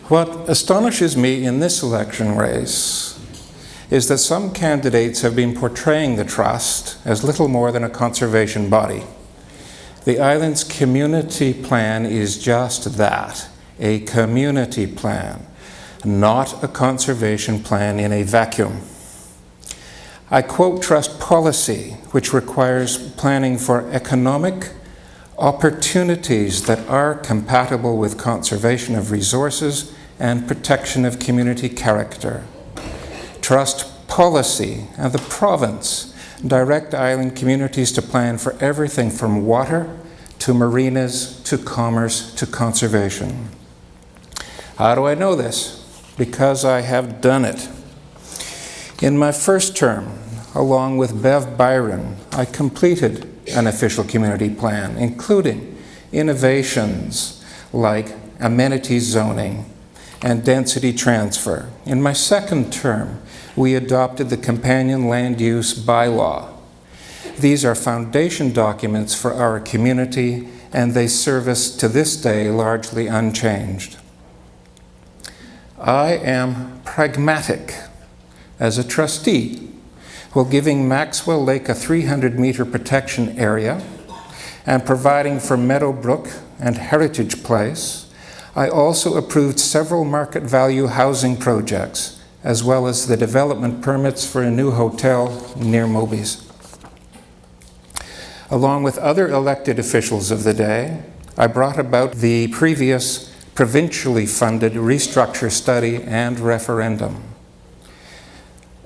What astonishes me in this election race is that some candidates have been portraying the Trust as little more than a conservation body. The island's community plan is just that, a community plan, not a conservation plan in a vacuum. I quote Trust policy, which requires planning for economic opportunities that are compatible with conservation of resources and protection of community character. Trust policy and the province direct island communities to plan for everything from water to marinas to commerce to conservation. How do I know this? Because I have done it. In my first term, along with Bev Byron, I completed an official community plan, including innovations like amenity zoning and density transfer. In my second term, we adopted the Companion Land Use Bylaw. These are foundation documents for our community, and they serve us to this day largely unchanged. I am pragmatic as a trustee. While giving Maxwell Lake a 300-meter protection area and providing for Meadowbrook and Heritage Place, I also approved several market value housing projects, as well as the development permits for a new hotel near Moby's. Along with other elected officials of the day, I brought about the previous provincially funded restructure study and referendum.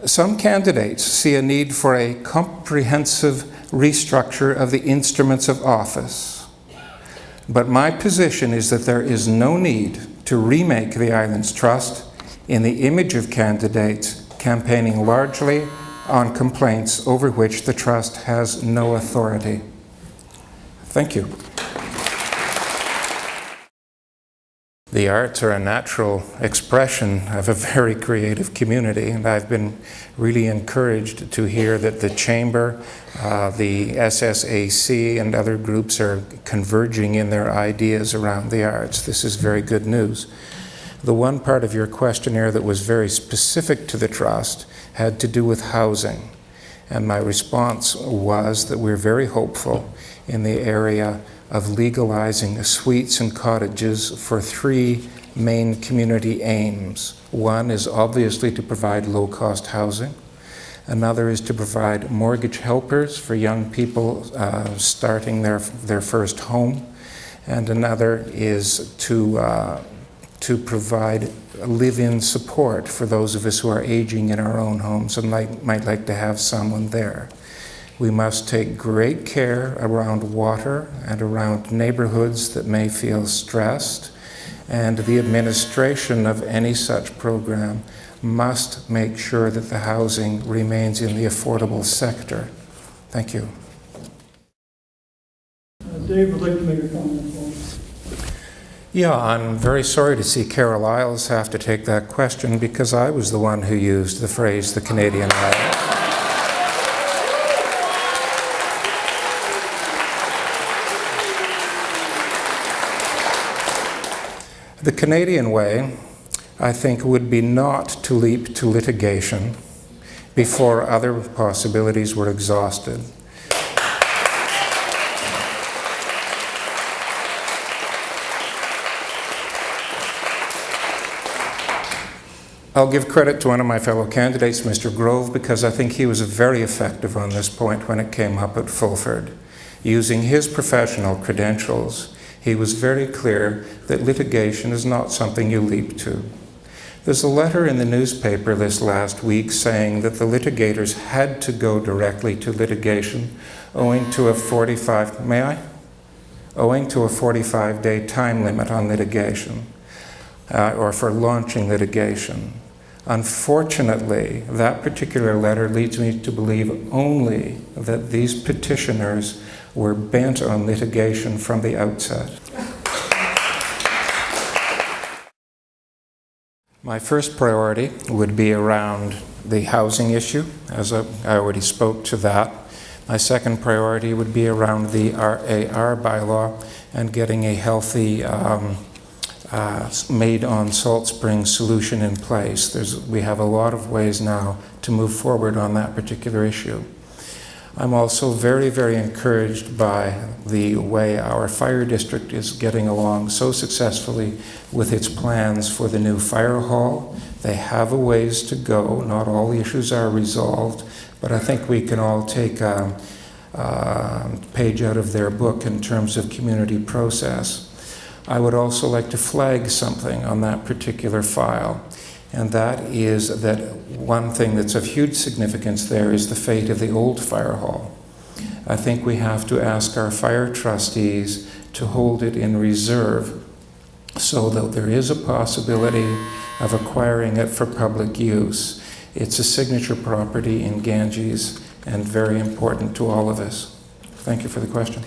Some candidates see a need for a comprehensive restructure of the instruments of office. But my position is that there is no need to remake the Islands Trust in the image of candidates campaigning largely on complaints over which the Trust has no authority. Thank you. The arts are a natural expression of a very creative community, and I've been really encouraged to hear that the Chamber, the SSAC, and other groups are converging in their ideas around the arts. This is very good news. The one part of your questionnaire that was very specific to the Trust had to do with housing, and my response was that we're very hopeful in the area of legalizing suites and cottages for three main community aims. One is obviously to provide low-cost housing. Another is to provide mortgage helpers for young people starting their first home. And another is to provide live-in support for those of us who are aging in our own homes and might like to have someone there. We must take great care around water and around neighborhoods that may feel stressed, and the administration of any such program must make sure that the housing remains in the affordable sector. Thank you. Dave would like to make a comment, please. Yeah, I'm very sorry to see Carol Isles have to take that question because I was the one who used the phrase the Canadian way. The Canadian way, I think, would be not to leap to litigation before other possibilities were exhausted. I'll give credit to one of my fellow candidates, Mr. Grove, because I think he was very effective on this point when it came up at Fulford. Using his professional credentials, he was very clear that litigation is not something you leap to. There's a letter in the newspaper this last week saying that the litigators had to go directly to litigation owing to a 45-day time limit on litigation, or for launching litigation. Unfortunately, that particular letter leads me to believe only that these petitioners were bent on litigation from the outset. My first priority would be around the housing issue, as I already spoke to that. My second priority would be around the RAR bylaw and getting a healthy made on Salt Spring solution in place. We have a lot of ways now to move forward on that particular issue. I'm also very, very encouraged by the way our fire district is getting along so successfully with its plans for the new fire hall. They have a ways to go. Not all the issues are resolved, but I think we can all take a page out of their book in terms of community process. I would also like to flag something on that particular file, and that is that one thing that's of huge significance there is the fate of the old fire hall. I think we have to ask our fire trustees to hold it in reserve so that there is a possibility of acquiring it for public use. It's a signature property in Ganges and very important to all of us. Thank you for the question.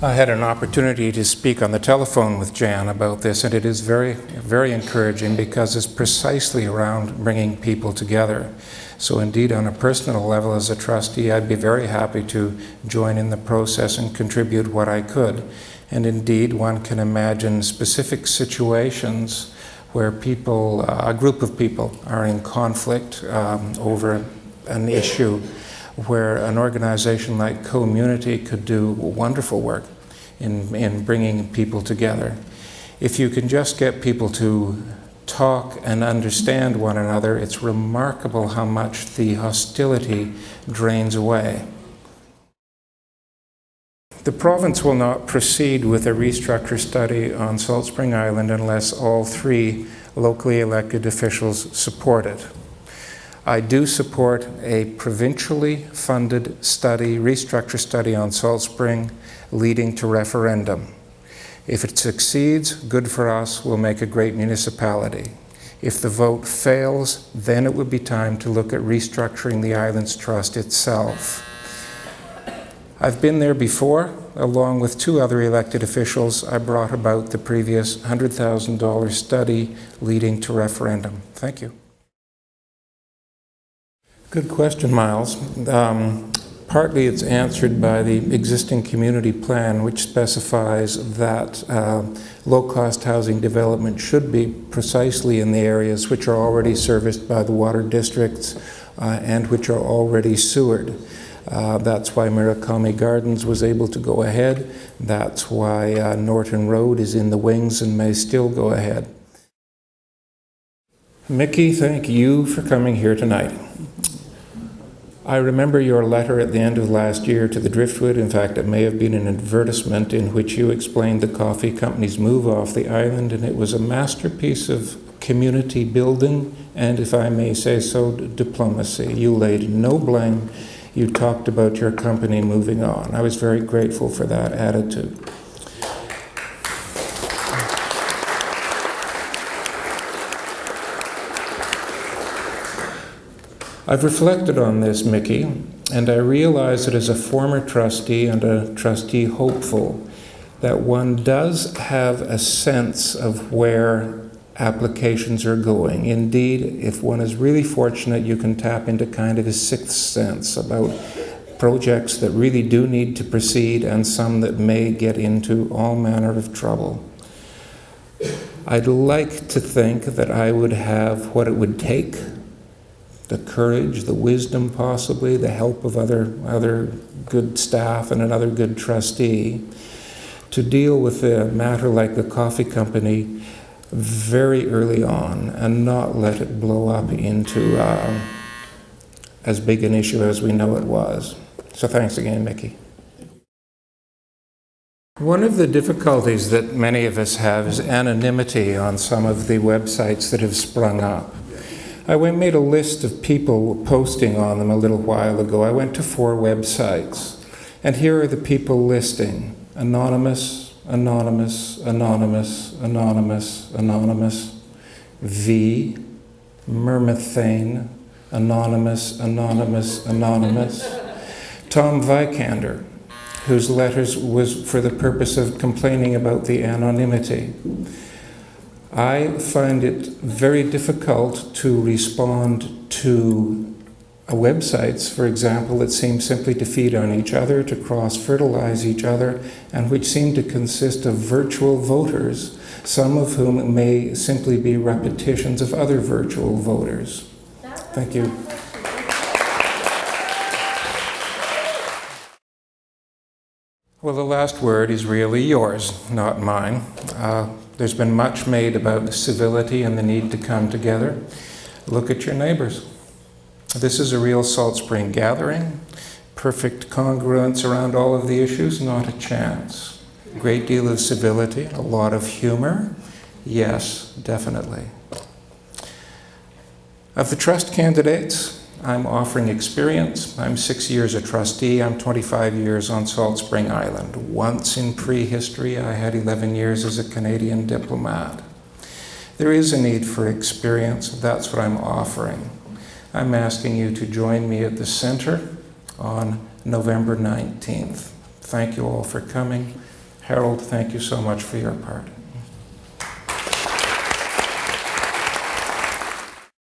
I had an opportunity to speak on the telephone with Jan about this, and it is very, very encouraging because it's precisely around bringing people together. So indeed, on a personal level as a trustee, I'd be very happy to join in the process and contribute what I could. And indeed, one can imagine specific situations where people, a group of people are in conflict over an issue where an organization like Community could do wonderful work in bringing people together. If you can just get people to talk and understand one another, it's remarkable how much the hostility drains away. The province will not proceed with a restructure study on Salt Spring Island unless all three locally elected officials support it. I do support a provincially funded study, restructure study on Salt Spring leading to referendum. If it succeeds, good for us, we'll make a great municipality. If the vote fails, then it would be time to look at restructuring the Islands Trust itself. I've been there before. Along with two other elected officials, I brought about the previous $100,000 study leading to referendum. Thank you. Good question, Miles. Partly it's answered by the existing community plan, which specifies that low-cost housing development should be precisely in the areas which are already serviced by the water districts and which are already sewered. That's why Murakami Gardens was able to go ahead. That's why Norton Road is in the wings and may still go ahead. Mickey, thank you for coming here tonight. I remember your letter at the end of last year to the Driftwood. In fact, it may have been an advertisement in which you explained the coffee company's move off the island, and it was a masterpiece of community building and, if I may say so, diplomacy. You laid no blame. You talked about your company moving on. I was very grateful for that attitude. I've reflected on this, Mickey, and I realize that as a former trustee and a trustee hopeful, that one does have a sense of where applications are going. Indeed, if one is really fortunate, you can tap into kind of a sixth sense about projects that really do need to proceed and some that may get into all manner of trouble. I'd like to think that I would have what it would take, the courage, the wisdom possibly, the help of other good staff and another good trustee to deal with a matter like the coffee company very early on and not let it blow up into as big an issue as we know it was. So thanks again, Mickey. One of the difficulties that many of us have is anonymity on some of the websites that have sprung up. I made a list of people posting on them a little while ago. I went to 4 websites, and here are the people listing: anonymous, anonymous, anonymous, anonymous, anonymous, V, Mermethane, anonymous, anonymous, anonymous, Tom Vikander, whose letters was for the purpose of complaining about the anonymity. I find it very difficult to respond to websites, for example, that seem simply to feed on each other, to cross-fertilize each other, and which seem to consist of virtual voters, some of whom may simply be repetitions of other virtual voters. Thank you. Well, the last word is really yours, not mine. There's been much made about civility and the need to come together. Look at your neighbors. This is a real Salt Spring gathering. Perfect congruence around all of the issues, not a chance. A great deal of civility, a lot of humor. Yes, definitely. Of the trust candidates, I'm offering experience. I'm 6 years a trustee. I'm 25 years on Salt Spring Island. Once in prehistory, I had 11 years as a Canadian diplomat. There is a need for experience. That's what I'm offering. I'm asking you to join me at the center on November 19th. Thank you all for coming. Harold, thank you so much for your part.